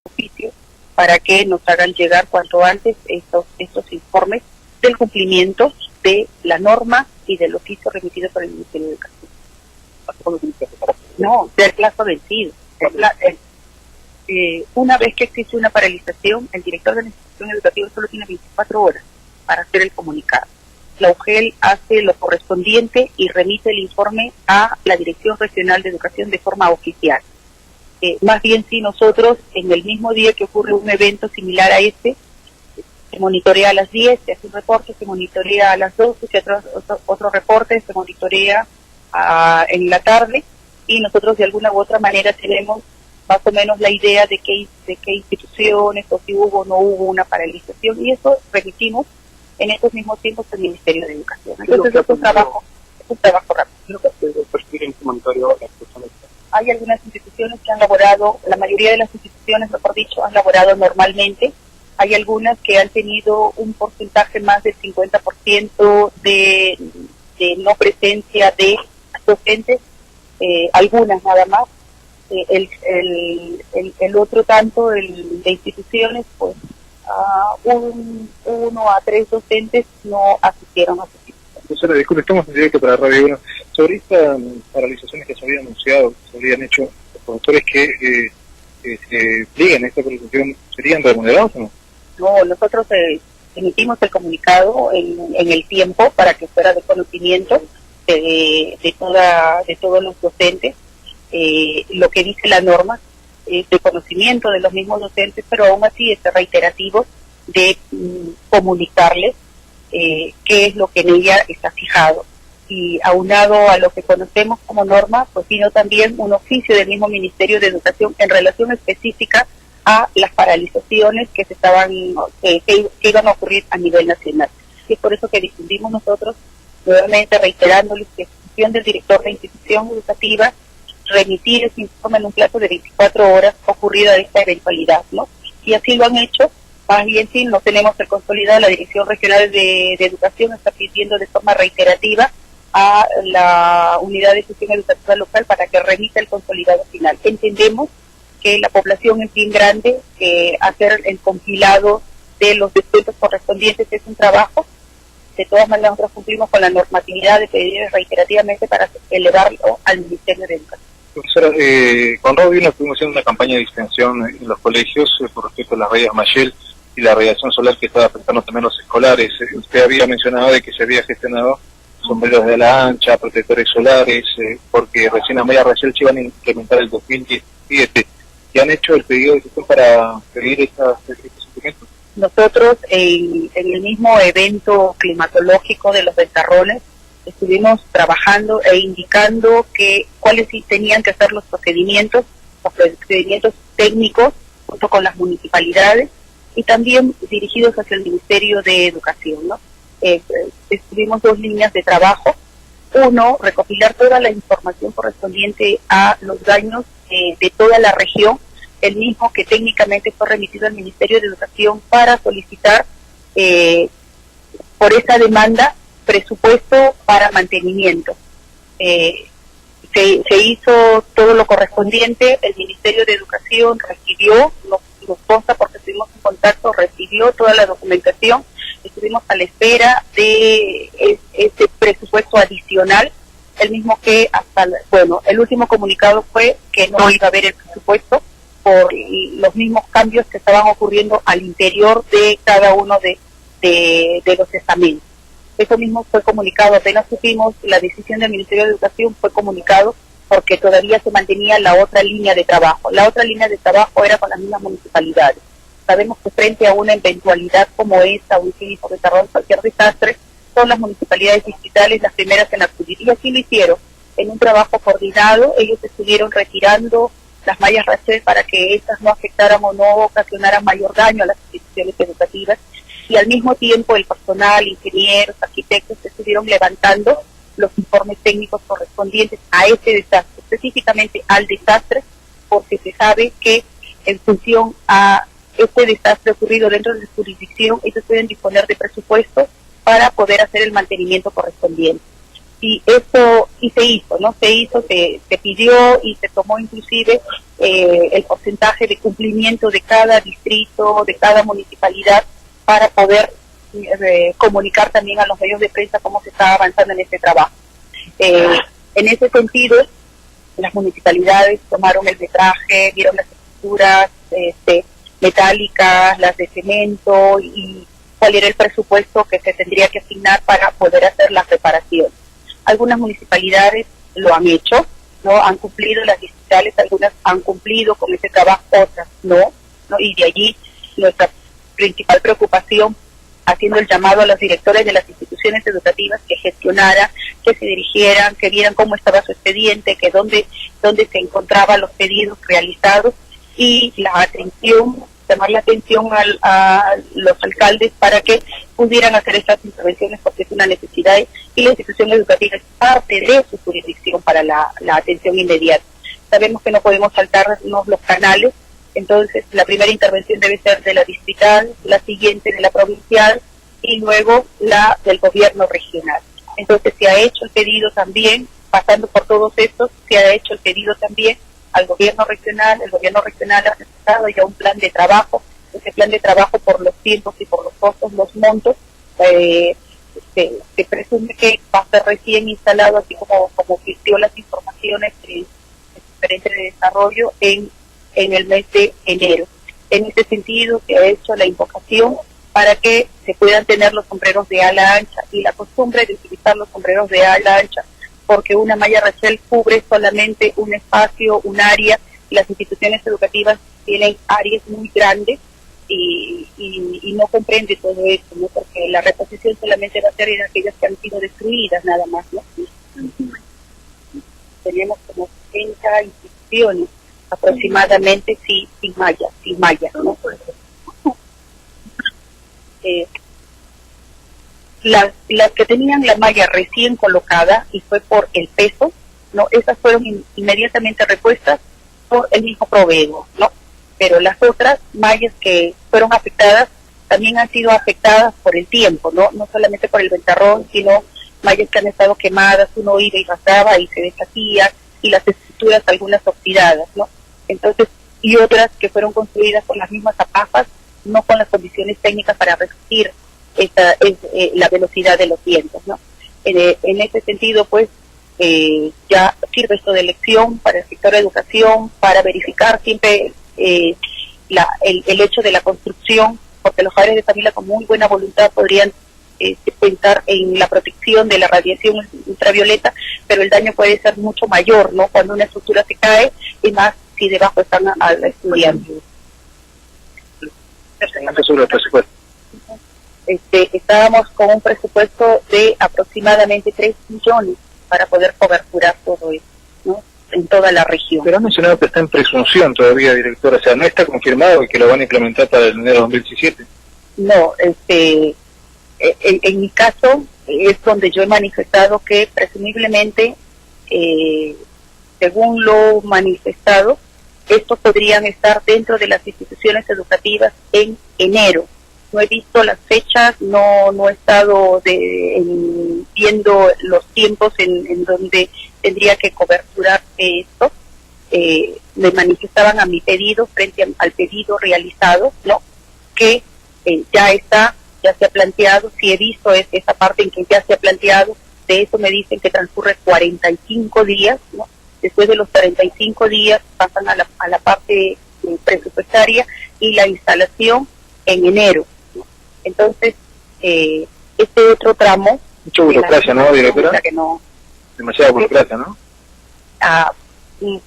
oficio para que nos hagan llegar cuanto antes estos informes del cumplimiento de la norma y del oficio remitido por el Ministerio de Educación. No, del plazo vencido. Una vez que existe una paralización, el director de la institución educativa solo tiene 24 horas para hacer el comunicado. La UGEL hace lo correspondiente y remite el informe a la Dirección Regional de Educación de forma oficial. Más bien, si nosotros, en el mismo día que ocurre un evento similar a este, se monitorea a las 10, se hace un reporte, se monitorea a las 12, se hace otro reporte, se monitorea en la tarde, y nosotros de alguna u otra manera tenemos más o menos la idea de qué instituciones, o si hubo o no hubo una paralización, y eso remitimos en estos mismos tiempos al Ministerio de Educación. Entonces es un trabajo rápido. Hay algunas instituciones que han laborado, la mayoría de las instituciones, mejor dicho, han laborado normalmente. Hay algunas que han tenido un porcentaje más del 50% de no presencia de docentes, algunas nada más. El otro tanto de instituciones, pues 1 a 3 docentes no asistieron a su cita. Profesora, disculpe, estamos en directo para Radio 1. Sobre estas paralizaciones que se habían anunciado, que se habían hecho, los profesores que se pliegan a esta paralización, ¿serían remunerados o no? No, nosotros emitimos el comunicado en el tiempo para que fuera de conocimiento de todos los docentes. Lo que dice la norma es de conocimiento de los mismos docentes, pero aún así es reiterativo de comunicarles qué es lo que en ella está fijado. Y aunado a lo que conocemos como norma, pues vino también un oficio del mismo Ministerio de Educación en relación específica a las paralizaciones que iban a ocurrir a nivel nacional. Y es por eso que difundimos nosotros, nuevamente reiterándoles que es función del director de institución educativa remitir ese informe en un plazo de 24 horas ocurrida esta eventualidad, ¿no? Y así lo han hecho. Más bien, sí, no tenemos el consolidado. La Dirección Regional de Educación está pidiendo de forma reiterativa a la Unidad de Gestión Educativa Local para que remita el consolidado final. Entendemos que la población es bien grande, que hacer el compilado de los descuentos correspondientes es un trabajo. De todas maneras, nosotros cumplimos con la normatividad de pedir reiterativamente para elevarlo al Ministerio de Educación. Profesora, con Radio 1 estuvimos haciendo una campaña de distensión en los colegios por respecto a las rayas Mayel y la radiación solar que estaba afectando también a los escolares. Usted había mencionado de que se había gestionado sombreros de ala ancha, protectores solares, porque recién a media Mayel se iban a implementar el 2017. ¿Y han hecho el pedido de gestión para pedir estos instrumentos? Nosotros en el mismo evento climatológico de los ventarrones estuvimos trabajando e indicando cuáles tenían que ser los procedimientos técnicos junto con las municipalidades y también dirigidos hacia el Ministerio de Educación, ¿no? Tuvimos 2 líneas de trabajo. Uno, recopilar toda la información correspondiente a los daños de toda la región, el mismo que técnicamente fue remitido al Ministerio de Educación para solicitar por esa demanda presupuesto para mantenimiento. Se hizo todo lo correspondiente, el Ministerio de Educación recibió, nos consta porque estuvimos en contacto, recibió toda la documentación, estuvimos a la espera de ese presupuesto adicional, el mismo que el último comunicado fue que no iba a haber el presupuesto por los mismos cambios que estaban ocurriendo al interior de cada uno de los estamentos. Eso mismo fue comunicado, apenas supimos la decisión del Ministerio de Educación, fue comunicado porque todavía se mantenía la otra línea de trabajo. La otra línea de trabajo era con las mismas municipalidades. Sabemos que frente a una eventualidad como esta, un sismo, desarrollo, cualquier desastre, son las municipalidades distritales las primeras en acudir. Y así lo hicieron. En un trabajo coordinado, ellos estuvieron retirando las mallas rachel para que estas no afectaran o no ocasionaran mayor daño a las instituciones educativas. Y al mismo tiempo el personal, ingenieros, arquitectos estuvieron levantando los informes técnicos correspondientes a ese desastre, específicamente al desastre, porque se sabe que en función a este desastre ocurrido dentro de su jurisdicción, ellos pueden disponer de presupuestos para poder hacer el mantenimiento correspondiente. y eso y se hizo, ¿no? Se pidió y se tomó inclusive el porcentaje de cumplimiento de cada distrito, de cada municipalidad, para poder comunicar también a los medios de prensa cómo se estaba avanzando en este trabajo. En ese sentido, las municipalidades tomaron el metraje, vieron las estructuras metálicas, las de cemento y cuál era el presupuesto que se tendría que asignar para poder hacer la reparación. Algunas municipalidades lo han hecho, no han cumplido las distritales, algunas han cumplido con ese trabajo, otras no, y de allí nuestra principal preocupación, haciendo el llamado a los directores de las instituciones educativas que gestionaran, que se dirigieran, que vieran cómo estaba su expediente, que dónde se encontraban los pedidos realizados, y llamar la atención a los alcaldes para que pudieran hacer estas intervenciones, porque es una necesidad y la institución educativa es parte de su jurisdicción para la atención inmediata. Sabemos que no podemos saltarnos los canales, entonces la primera intervención debe ser de la distrital, la siguiente de la provincial y luego la del gobierno regional. Entonces se ha hecho el pedido también, pasando por todos estos, se ha hecho el pedido también al gobierno regional. El gobierno regional ha presentado ya un plan de trabajo. Ese plan de trabajo, por los tiempos y por los costos, los montos, se presume que va a ser recién instalado, así como dio las informaciones del gerente de desarrollo en el mes de enero. En ese sentido se ha hecho la invocación para que se puedan tener los sombreros de ala ancha, y la costumbre de utilizar los sombreros de ala ancha, porque una malla rachel cubre solamente un espacio, un área, y las instituciones educativas tienen áreas muy grandes y no comprende todo eso, ¿no? Porque la reposición solamente va a ser en aquellas que han sido destruidas nada más, ¿no? Tenemos como 60 instituciones aproximadamente sin malla, ¿no? Las que tenían la malla recién colocada y fue por el peso, no, esas fueron inmediatamente repuestas por el mismo proveedor, ¿no? Pero las otras mallas que fueron afectadas también han sido afectadas por el tiempo, no solamente por el ventarrón, sino mallas que han estado quemadas, uno iba y rasgaba y se deshacía, y las estructuras algunas oxidadas, ¿no? Entonces, y otras que fueron construidas con las mismas zapajas, no con las condiciones técnicas para resistir la velocidad de los vientos, ¿no? En ese sentido, pues, ya sirve esto de lección para el sector de educación, para verificar siempre el hecho de la construcción, porque los padres de familia con muy buena voluntad podrían pensar en la protección de la radiación ultravioleta, pero el daño puede ser mucho mayor, ¿no? Cuando una estructura se cae, y más si debajo están al estudiante. Sobre el presupuesto. Estábamos con un presupuesto de aproximadamente 3 millones para poder coberturar todo eso, ¿no? En toda la región. Pero han mencionado que está en presunción todavía, directora, o sea, no está confirmado y que lo van a implementar para el enero de 2017. No, en mi caso es donde yo he manifestado que presumiblemente, según lo manifestado, estos podrían estar dentro de las instituciones educativas en enero. No he visto las fechas, no he estado viendo los tiempos en donde tendría que coberturar esto. Me manifestaban a mi pedido, frente al pedido realizado, ¿no? Que ya se ha planteado. Si he visto esa parte en que ya se ha planteado, de eso me dicen que transcurre 45 días, ¿no? Después de los 45 días pasan a la parte presupuestaria y la instalación en enero, ¿no? Entonces, este otro tramo... Mucha burocracia, ¿no, directora? Demasiada burocracia, ¿no?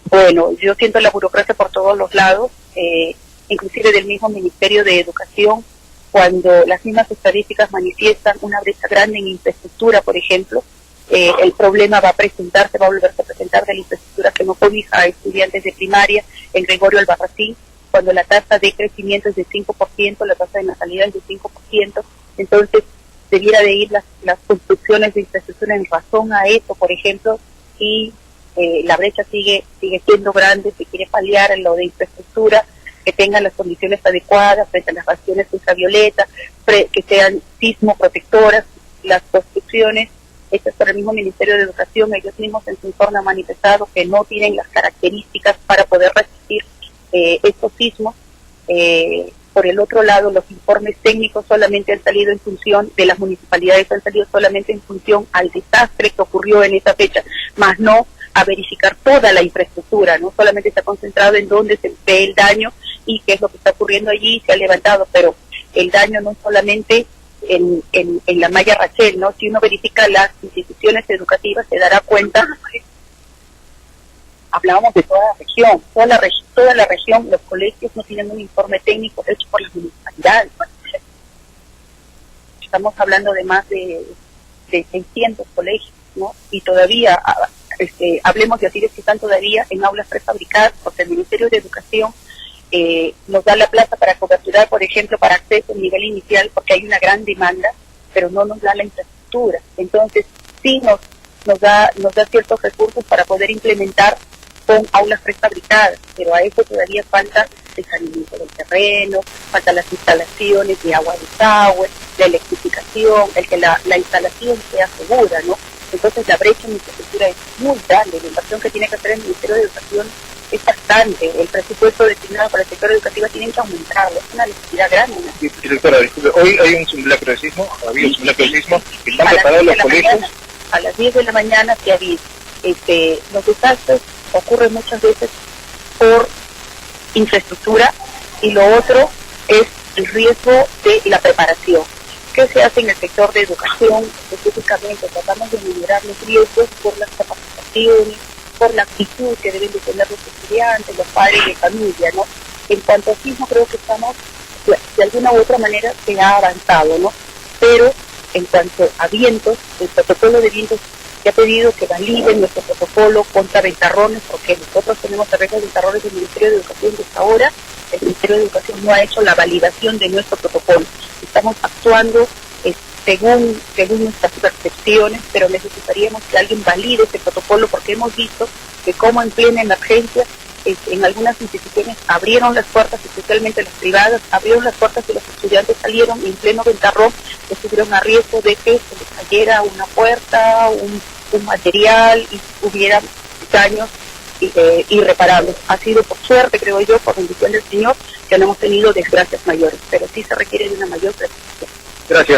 Bueno, yo siento la burocracia por todos los lados, inclusive del mismo Ministerio de Educación, cuando las mismas estadísticas manifiestan una brecha grande en infraestructura, por ejemplo. El problema va a volverse a presentar de la infraestructura que no cobija a estudiantes de primaria en Gregorio Albarracín, cuando la tasa de crecimiento es de 5%, la tasa de natalidad es de 5%, entonces debiera de ir las construcciones de infraestructura en razón a eso, por ejemplo, y la brecha sigue siendo grande. Se quiere paliar en lo de infraestructura, que tengan las condiciones adecuadas frente a las radiaciones ultravioletas, que sean sismo protectoras las construcciones, hechas por el mismo Ministerio de Educación. Ellos mismos en su informe han manifestado que no tienen las características para poder resistir estos sismos. Por el otro lado, los informes técnicos solamente han salido en función de las municipalidades, han salido solamente en función al desastre que ocurrió en esa fecha, más no a verificar toda la infraestructura, no solamente está concentrado en dónde se ve el daño y qué es lo que está ocurriendo allí, se ha levantado, pero el daño no solamente en la malla Rachel, ¿no? Si uno verifica las instituciones educativas se dará cuenta. Hablábamos de toda la región, los colegios no tienen un informe técnico hecho por las municipalidades. Estamos hablando de más de 600 colegios, ¿no? Y todavía, hablemos de así que están todavía en aulas prefabricadas, porque el Ministerio de Educación nos da la plaza para coberturar, por ejemplo, para acceso a nivel inicial, porque hay una gran demanda, pero no nos da la infraestructura. Entonces, sí nos da ciertos recursos para poder implementar con aulas prefabricadas, pero a eso todavía falta el saneamiento del terreno, falta las instalaciones de agua, desagüe, la electrificación, el que la instalación sea segura, ¿no? Entonces la brecha en infraestructura es muy grande, la inversión que tiene que hacer el Ministerio de Educación es bastante, el presupuesto destinado para el sector educativo tiene que aumentarlo, es una necesidad grande, ¿no? Directora, disculpe, hoy hay un simulacro de sismo, había un simulacro de sismo, ¿están preparados los colegios? A las 10 de la mañana se avisa. Los desastres ocurren muchas veces por infraestructura y lo otro es el riesgo de la preparación. ¿Qué se hace en el sector de educación? Específicamente tratamos de minimizar los riesgos por las capacitaciones, por la actitud que deben de tener los estudiantes, los padres de familia, ¿no? En cuanto a sismo creo que estamos, de alguna u otra manera se ha avanzado, ¿no? Pero en cuanto a vientos, el protocolo de vientos se ha pedido que validen nuestro protocolo contra ventarrones, porque nosotros tenemos arreglos de ventarrones del Ministerio de Educación y hasta ahora el Ministerio de Educación no ha hecho la validación de nuestro protocolo. Estamos actuando según nuestras percepciones, pero necesitaríamos que alguien valide ese protocolo porque hemos visto que como en plena emergencia en algunas instituciones abrieron las puertas, especialmente las privadas, abrieron las puertas y los estudiantes salieron y en pleno ventarrón estuvieron a riesgo de que se les cayera una puerta, un material y hubiera daños irreparables. Ha sido por suerte, creo yo, por bendición del Señor, que no hemos tenido desgracias mayores, pero sí se requiere de una mayor precisión. Gracias.